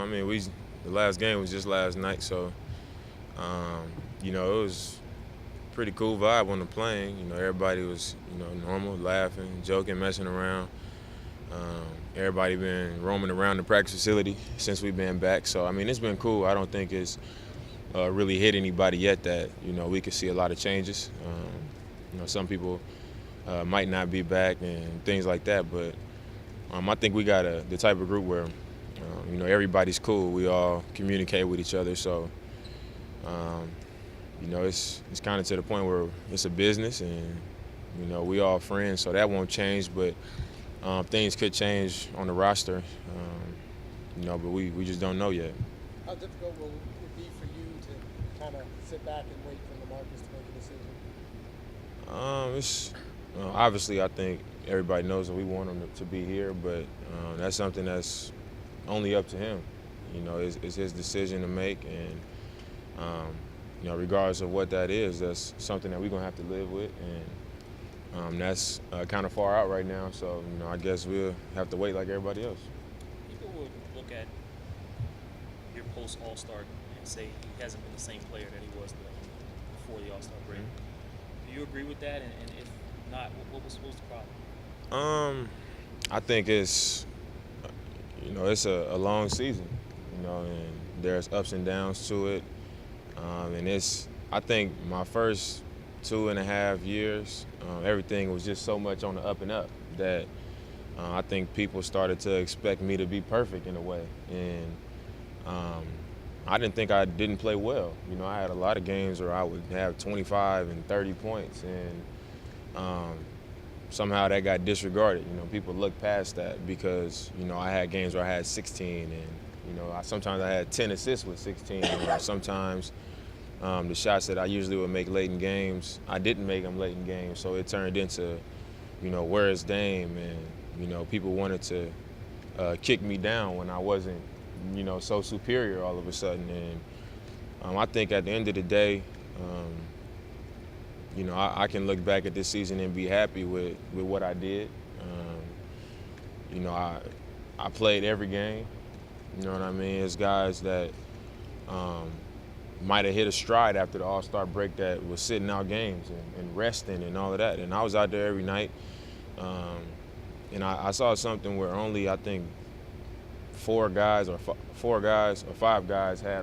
I mean, the last game was just last night, so it was pretty cool vibe on the plane. Everybody was normal, laughing, joking, messing around. Everybody been roaming around the practice facility since we've been back. So I mean, it's been cool. I don't think it's really hit anybody yet that we could see a lot of changes. Some people might not be back and things like that, but I think we got the type of group where everybody's cool. We all communicate with each other, so it's kind of to the point where it's a business, and we all friends, so that won't change. But things could change on the roster, but we just don't know yet. How difficult will it be for you to kind of sit back and wait for LaMarcus to make a decision? It's obviously, I think everybody knows that we want him to be here, but that's something that's only up to him. It's his decision to make, and regardless of what that is, that's something that we're gonna have to live with, and that's kind of far out right now. So I guess we'll have to wait like everybody else. People would look at your post All-Star and say he hasn't been the same player that he was before the All-Star break. Mm-hmm. Do you agree with that? And if not, what was the problem? I think it's it's a long season, and there's ups and downs to it. And I think my first 2.5 years, everything was just so much on the up and up that I think people started to expect me to be perfect in a way. And I didn't think I didn't play well. I had a lot of games where I would have 25 and 30 points, and somehow that got disregarded. People looked past that because, I had games where I had 16, and, sometimes I had 10 assists with 16, or sometimes the shots that I usually would make late in games, I didn't make them late in games, so it turned into, where is Dame? And, people wanted to kick me down when I wasn't, so superior all of a sudden. And I think at the end of the day, I can look back at this season and be happy with what I did. I played every game. You know what I mean? It's guys that might have hit a stride after the All-Star break that was sitting out games and resting and all of that. And I was out there every night. And I saw something where only, I think, 5 guys had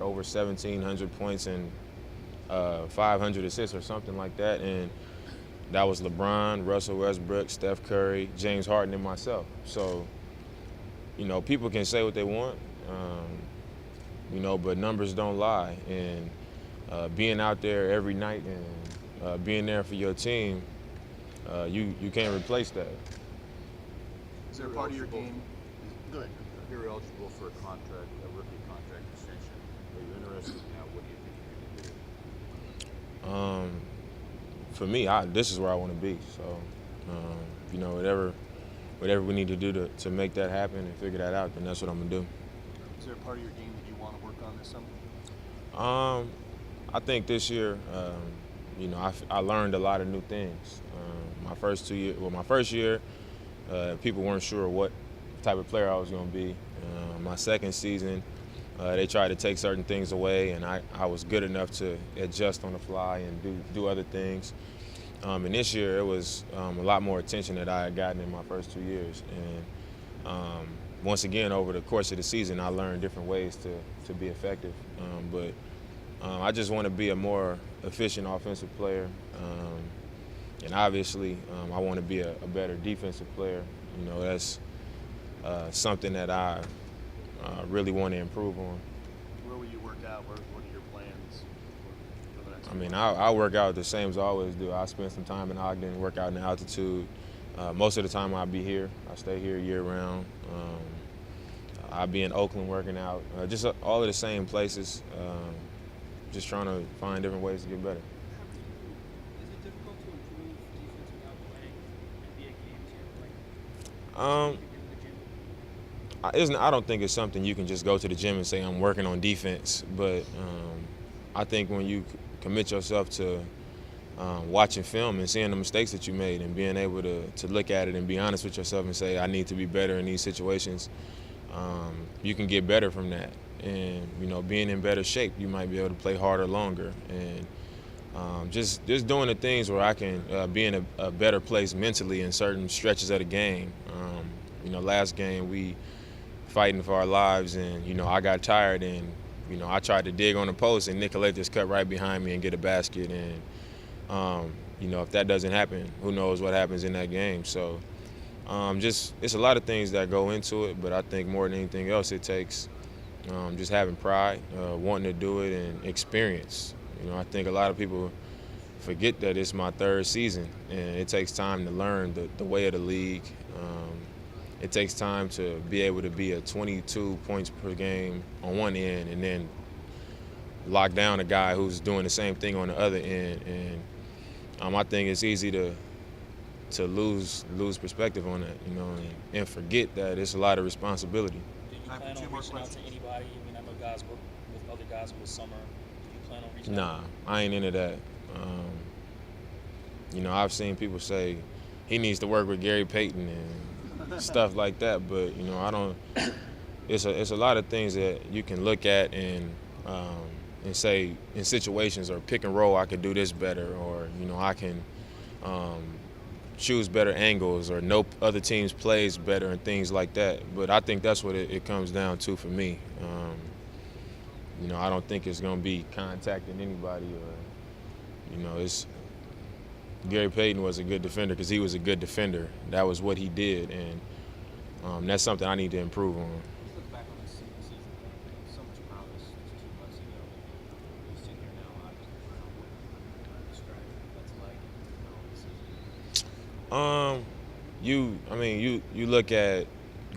over 1,700 points and 500 assists or something like that. And that was LeBron, Russell Westbrook, Steph Curry, James Harden, and myself. So, people can say what they want, but numbers don't lie. And being out there every night and being there for your team, you can't replace that. Is there a part of your game? Go ahead. You're eligible for a rookie contract extension. Are you interested now? What do you think you can do? For me, this is where I want to be. So, whatever we need to do to make that happen and figure that out, then that's what I'm gonna do. Is there a part of your game that you want to work on this summer? I think this year, I learned a lot of new things. My first year, people weren't sure what type of player I was going to be. My second season, they tried to take certain things away, and I was good enough to adjust on the fly and do other things. And this year, it was a lot more attention that I had gotten in my first 2 years. And once again, over the course of the season, I learned different ways to be effective. But I just want to be a more efficient offensive player. And obviously, I want to be a better defensive player. That's something that I really want to improve on. Where will you work out? What are your plans for the next I mean, I work out the same as I always do. I spend some time in Ogden, work out in altitude. Most of the time I'll be here. I stay here year-round. I'll be in Oakland working out. Just all of the same places. Just trying to find different ways to get better. Is it difficult to improve defense without playing NBA games? I don't think it's something you can just go to the gym and say I'm working on defense, but I think when you commit yourself to watching film and seeing the mistakes that you made and being able to look at it and be honest with yourself and say I need to be better in these situations, you can get better from that. and, you know, being in better shape, you might be able to play harder longer. And just doing the things where I can be in a better place mentally in certain stretches of the game. You know, last game we fighting for our lives, and, you know, I got tired, and, you know, I tried to dig on the post, and Nicolette just cut right behind me and get a basket. And, you know, if that doesn't happen, who knows what happens in that game. So just it's a lot of things that go into it, but I think more than anything else, it takes just having pride, wanting to do it, and experience. You know, I think a lot of people forget that it's my third season, and it takes time to learn the way of the league. It takes time to be able to be at 22 points per game on one end and then lock down a guy who's doing the same thing on the other end. And I think it's easy to lose perspective on that, you know, and forget that it's a lot of responsibility. Do you plan on reaching out to anybody? I mean, I know guys work with other guys over the summer. Do you plan on reaching out? Nah, I ain't into that. You know, I've seen people say he needs to work with Gary Payton and stuff like that, but, you know, I don't. It's a lot of things that you can look at and say in situations, or pick and roll, I could do this better, or, you know, I can choose better angles, or know other teams' plays better, and things like that. But I think that's what it comes down to for me. You know, I don't think it's going to be contacting anybody, or, you know, it's Gary Payton was a good defender because he was a good defender. That was what he did, and that's something I need to improve on. Let's look back on this season. So much promise just 2 months ago. You sit here now, obviously, describe what that's like this season. You look at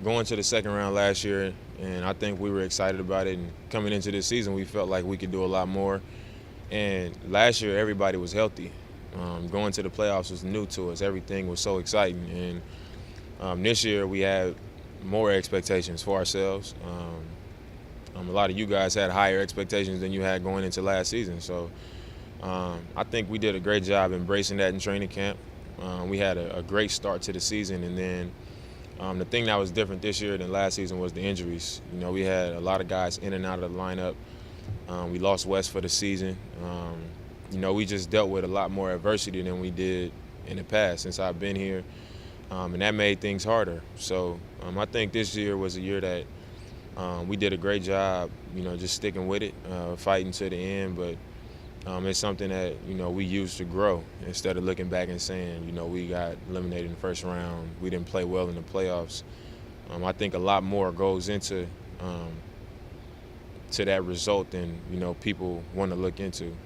going to the second round last year, and I think we were excited about it. And coming into this season, we felt like we could do a lot more. And last year, everybody was healthy. Going to the playoffs was new to us. Everything was so exciting. And this year, we had more expectations for ourselves. A lot of you guys had higher expectations than you had going into last season. So I think we did a great job embracing that in training camp. We had a great start to the season, and then the thing that was different this year than last season was the injuries. You know, we had a lot of guys in and out of the lineup. We lost West for the season. You know, we just dealt with a lot more adversity than we did in the past since I've been here, and that made things harder. So I think this year was a year that we did a great job, you know, just sticking with it, fighting to the end, but it's something that, you know, we used to grow instead of looking back and saying, you know, we got eliminated in the first round, we didn't play well in the playoffs. I think a lot more goes into to that result than, you know, people want to look into.